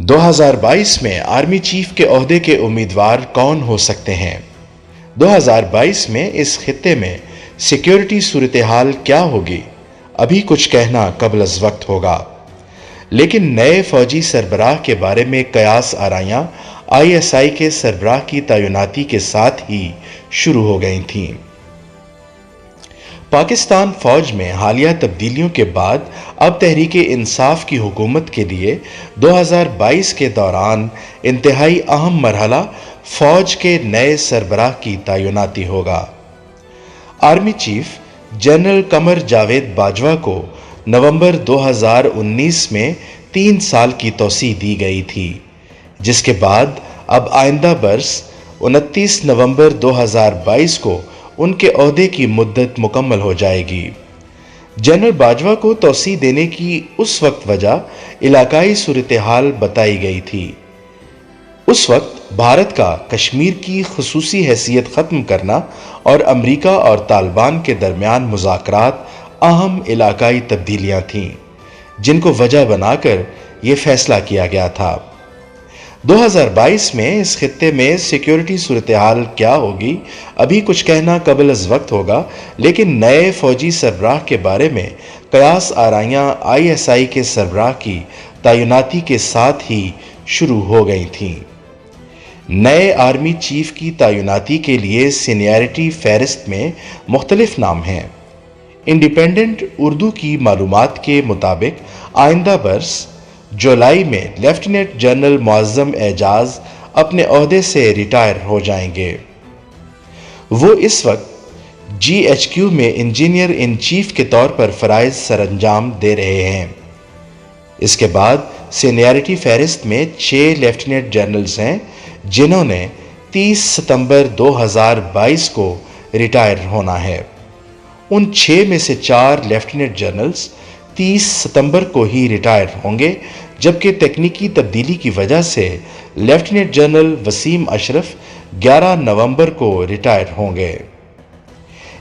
2022 में army chief के ओहदे के उम्मीदवार कौन हो सकते हैं? 2022 में इस खित्ते में सिक्योरिटी सूरत हाल क्या होगी, अभी कुछ कहना कबल अज़ वक्त होगा। लेकिन नए फौजी सरबराह के बारे में कयास आराइयां ISI के सरबराह की तैनाती के साथ ही शुरू हो गई थीं। पाकिस्तान फौज में हालिया तब्दीलियों के बाद अब तहरीक इंसाफ की हुकूमत के लिए 2022 के दौरान इंतहाई अहम मरहला फौज के नए सरबराह की तैनाती होगा। Army chief general Qamar Javed Bajwa को नवंबर 2019 में 3 साल की तौसी दी गई थी, जिसके बाद अब आइंदा बरस 29 नवंबर 2022 को उनके ओहदे की मुद्दत मुकम्मल हो जाएगी। जनरल बाजवा को तौसी देने की उस वक्त वजह इलाकाई सूरत हाल बताई गई थी। उस वक्त भारत का कश्मीर की खुसूसी हैसियत ख़त्म करना और अमरीका और तालिबान के दरमियान मुज़ाकरात अहम इलाकाई तब्दीलियां थीं, जिनको वजह बनाकर यह फैसला किया गया था। 2022 में इस खित्ते में सिक्योरिटी सूरत हाल क्या होगी, अभी कुछ कहना कबल अज़ वक्त होगा। लेकिन नए फौजी सरबराह के बारे में कयास आराइयां ISI के सरबराह की तैनाती के साथ ही शुरू हो गई थीं। नए आर्मी चीफ की तैनाती के लिए सीनियरिटी फहरिस्त में मुख्तलिफ नाम हैं। इंडिपेंडेंट उर्दू की मालूमात के मुताबिक आइंदा बरस जुलाई में लेफ्टिनेंट जनरल मुअज़्ज़म एजाज अपने ओहदे से रिटायर हो जाएंगे। वो इस वक्त GHQ में इंजीनियर इन चीफ के तौर पर फराइज सरअंजाम दे रहे हैं। इसके बाद सीनियरिटी फहरिस्त में 6 लेफ्टिनेंट जनरल्स हैं, जिन्होंने 30 सितंबर 2022 को रिटायर होना है। उन 6 में से 4 लेफ्टिनेंट जनरल्स 30 सितंबर को ही रिटायर होंगे, जबकि तकनीकी तब्दीली की वजह से लेफ्टिनेंट जनरल वसीम अशरफ 11 नवंबर को रिटायर होंगे।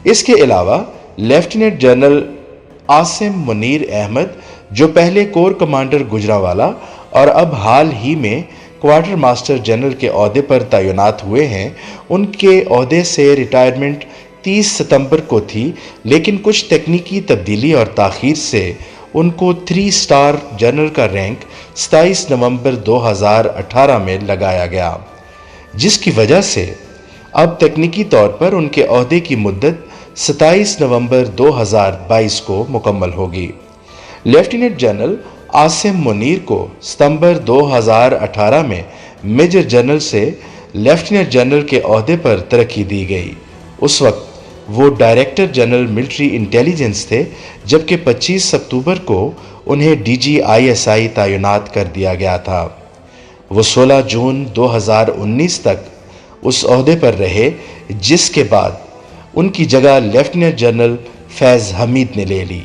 इसके अलावा लेफ्टिनेंट जनरल आसिम मुनीर अहमद, जो पहले कोर कमांडर गुजरांवाला और अब हाल ही में क्वार्टर मास्टर जनरल के ओहदे पर तैनात हुए हैं, उनके ओहदे से रिटायरमेंट 30 सितंबर को थी, लेकिन कुछ तकनीकी तब्दीली और ताखीर से उनको 3 स्टार जनरल का रैंक 27 नवंबर 2018 में लगाया गया, जिसकी वजह से अब तकनीकी तौर पर उनके ओहदे की मुद्दत 27 नवंबर 2022 को मुकम्मल होगी। लेफ्टिनेंट जनरल आसिम मुनीर को सितंबर 2018 में मेजर जनरल से लेफ्टिनेंट जनरल के ओहदे पर तरक्की दी गई। उस वक्त वो डायरेक्टर जनरल मिलिट्री इंटेलिजेंस थे, जबकि 25 अक्टूबर को उन्हें DG/ISI तैनात कर दिया गया था। वो 16 जून 2019 तक उस ओहदे पर रहे, जिसके बाद उनकी जगह लेफ्टिनेंट जनरल फैज़ हमीद ने ले ली।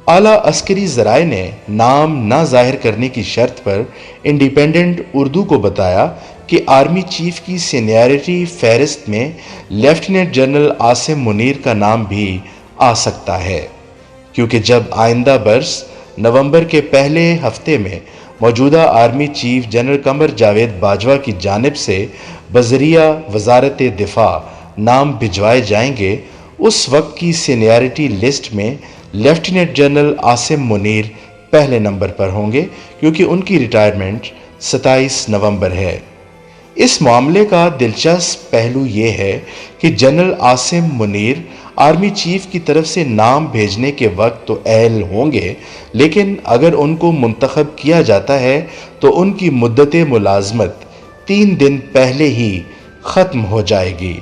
आला अस्करी ज़राए ने नाम ना जाहिर करने की शर्त पर इंडिपेंडेंट उर्दू को बताया कि आर्मी चीफ की सीनियरिटी फहरिस्त में लेफ्टिनेंट जनरल आसिम मुनीर का नाम भी आ सकता है, क्योंकि जब आइंदा बरस नवंबर के पहले हफ्ते में मौजूदा army chief general Qamar Javed Bajwa की जानिब से बज़रिया वजारत दिफा नाम भिजवाए जाएंगे, उस वक्त की सीनियरिटी लिस्ट में लेफ्टिनेंट जनरल आसिम मुनीर पहले नंबर पर होंगे, क्योंकि उनकी रिटायरमेंट 27 नवंबर है। इस मामले का दिलचस्प पहलू यह है कि general Asim Munir army chief की तरफ से नाम भेजने के वक्त तो अहल होंगे, लेकिन अगर उनको मुंतखब किया जाता है तो उनकी मुद्दत मुलाजमत 3 दिन पहले ही ख़त्म हो जाएगी।